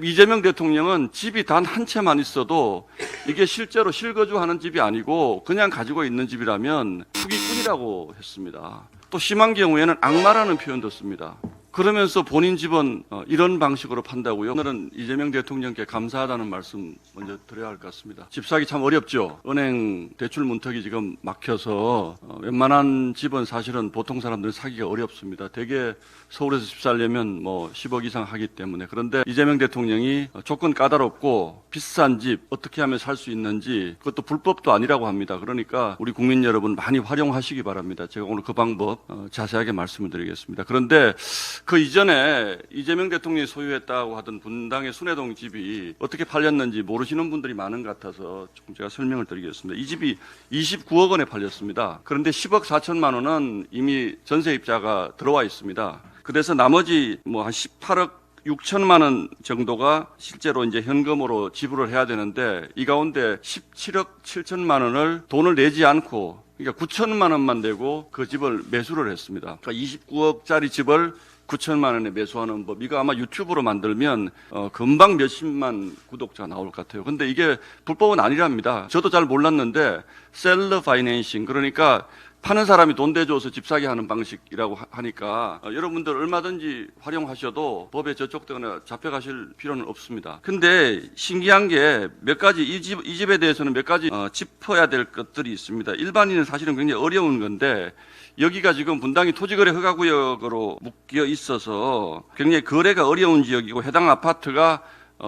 이재명 대통령은 집이 단 한 채만 있어도 이게 실제로 실거주하는 집이 아니고 그냥 가지고 있는 집이라면 투기꾼이라고 했습니다. 또 심한 경우에는 악마라는 표현도 씁니다. 그러면서 본인 집은 이런 방식으로 판다고요? 오늘은 이재명 대통령께 감사하다는 말씀 먼저 드려야 할 것 같습니다. 집 사기 참 어렵죠. 은행 대출 문턱이 지금 막혀서 웬만한 집은 사실은 보통 사람들은 사기가 어렵습니다. 대개 서울에서 집 살려면 뭐 10억 이상 하기 때문에. 그런데 이재명 대통령이 조건 까다롭고 비싼 집 어떻게 하면 살 수 있는지, 그것도 불법도 아니라고 합니다. 그러니까 우리 국민 여러분 많이 활용하시기 바랍니다. 제가 오늘 그 방법 자세하게 말씀을 드리겠습니다. 그런데 그 이전에 이재명 대통령이 소유했다고 하던 분당의 순회동 집이 어떻게 팔렸는지 모르시는 분들이 많은 것 같아서 조금 제가 설명을 드리겠습니다. 이 집이 29억 원에 팔렸습니다. 그런데 10억 4천만 원은 이미 전세입자가 들어와 있습니다. 그래서 나머지 뭐 한 18억 6천만 원 정도가 실제로 이제 현금으로 지불을 해야 되는데, 이 가운데 17억 7천만 원을 돈을 내지 않고, 그러니까 9천만 원만 내고 그 집을 매수를 했습니다. 그러니까 29억짜리 집을 9천만 원에 매수하는 법, 이거 아마 유튜브로 만들면 금방 몇십만 구독자 나올 것 같아요. 근데 이게 불법은 아니랍니다. 저도 잘 몰랐는데 셀러 파이낸싱, 그러니까 파는 사람이 돈 대줘서 집 사게 하는 방식이라고 하니까 여러분들 얼마든지 활용하셔도 법에 저촉되거나 잡혀가실 필요는 없습니다. 근데 신기한 게 몇 가지, 이 집에 대해서는 몇 가지 짚어야 될 것들이 있습니다. 일반인은 사실은 굉장히 어려운 건데, 여기가 지금 분당이 토지거래 허가구역으로 묶여 있어서 굉장히 거래가 어려운 지역이고, 해당 아파트가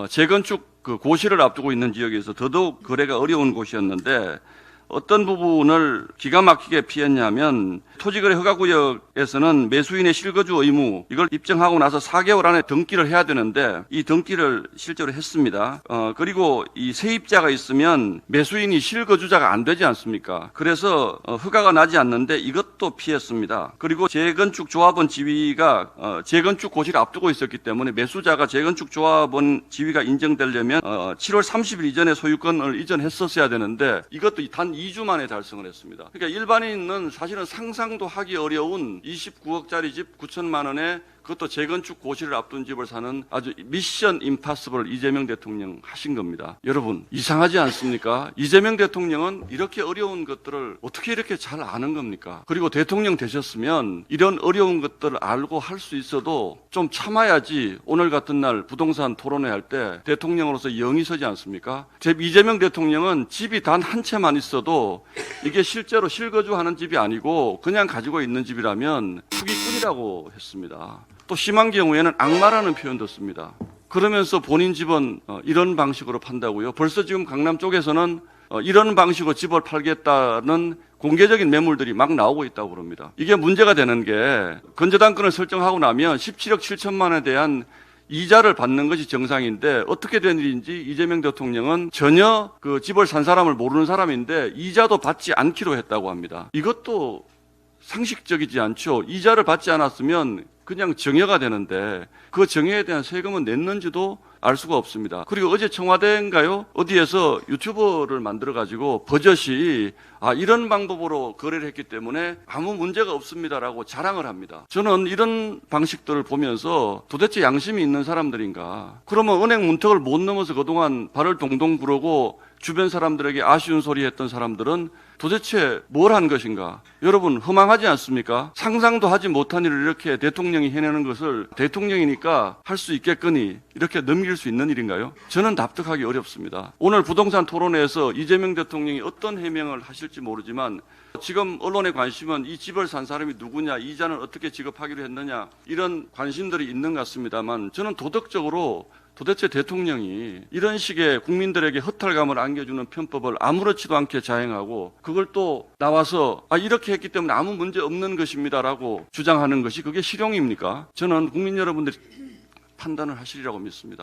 재건축 그 고시를 앞두고 있는 지역에서 더더욱 거래가 어려운 곳이었는데, 어떤 부분을 기가 막히게 피했냐면, 토지거래 허가구역에서는 매수인의 실거주 의무, 이걸 입증하고 나서 4개월 안에 등기를 해야 되는데 이 등기를 실제로 했습니다. 그리고 이 세입자가 있으면 매수인이 실거주자가 안 되지 않습니까? 그래서 허가가 나지 않는데 이것도 피했습니다. 그리고 재건축 조합원 지위가 재건축 고시를 앞두고 있었기 때문에 매수자가 재건축 조합원 지위가 인정되려면 7월 30일 이전에 소유권을 이전했었어야 되는데 이것도 단 2주 만에 달성을 했습니다. 그러니까 일반인은 사실은 상상도 하기 어려운 29억짜리 집 9천만 원에, 그것도 재건축 고시를 앞둔 집을 사는 아주 미션 임파서블을 이재명 대통령 하신 겁니다. 여러분, 이상하지 않습니까? 이재명 대통령은 이렇게 어려운 것들을 어떻게 이렇게 잘 아는 겁니까? 그리고 대통령 되셨으면 이런 어려운 것들을 알고 할 수 있어도 좀 참아야지 오늘 같은 날 부동산 토론회 할 때 대통령으로서 영이 서지 않습니까? 이재명 대통령은 집이 단 한 채만 있어도 이게 실제로 실거주하는 집이 아니고 그냥 가지고 있는 집이라면 투기꾼이라고 했습니다. 또 심한 경우에는 악마라는 표현도 씁니다. 그러면서 본인 집은 이런 방식으로 판다고요? 벌써 지금 강남 쪽에서는 이런 방식으로 집을 팔겠다는 공개적인 매물들이 막 나오고 있다고 그럽니다. 이게 문제가 되는 게, 건저당권을 설정하고 나면 17억 7천만 원에 대한 이자를 받는 것이 정상인데 어떻게 된 일인지 이재명 대통령은 전혀 그 집을 산 사람을 모르는 사람인데 이자도 받지 않기로 했다고 합니다. 이것도 상식적이지 않죠. 이자를 받지 않았으면 그냥 정여가 되는데 그 정여에 대한 세금은 냈는지도 알 수가 없습니다. 그리고 어제 청와대인가요? 어디에서 유튜버를 만들어가지고 버젓이 이런 방법으로 거래를 했기 때문에 아무 문제가 없습니다라고 자랑을 합니다. 저는 이런 방식들을 보면서 도대체 양심이 있는 사람들인가? 그러면 은행 문턱을 못 넘어서 그동안 발을 동동 구르고 주변 사람들에게 아쉬운 소리 했던 사람들은 도대체 뭘 한 것인가? 여러분, 허망하지 않습니까? 상상도 하지 못한 일을 이렇게 대통령이 해내는 것을 대통령이니까 할 수 있겠거니 이렇게 넘길 수 있는 일인가요? 저는 납득하기 어렵습니다. 오늘 부동산 토론회에서 이재명 대통령이 어떤 해명을 하실지 모르지만 지금 언론의 관심은 이 집을 산 사람이 누구냐, 이자는 어떻게 지급하기로 했느냐, 이런 관심들이 있는 것 같습니다만, 저는 도덕적으로 도대체 대통령이 이런 식의 국민들에게 허탈감을 안겨주는 편법을 아무렇지도 않게 자행하고 그걸 또 나와서 이렇게 했기 때문에 아무 문제 없는 것입니다라고 주장하는 것이 그게 실용입니까? 저는 국민 여러분들이 판단을 하시리라고 믿습니다.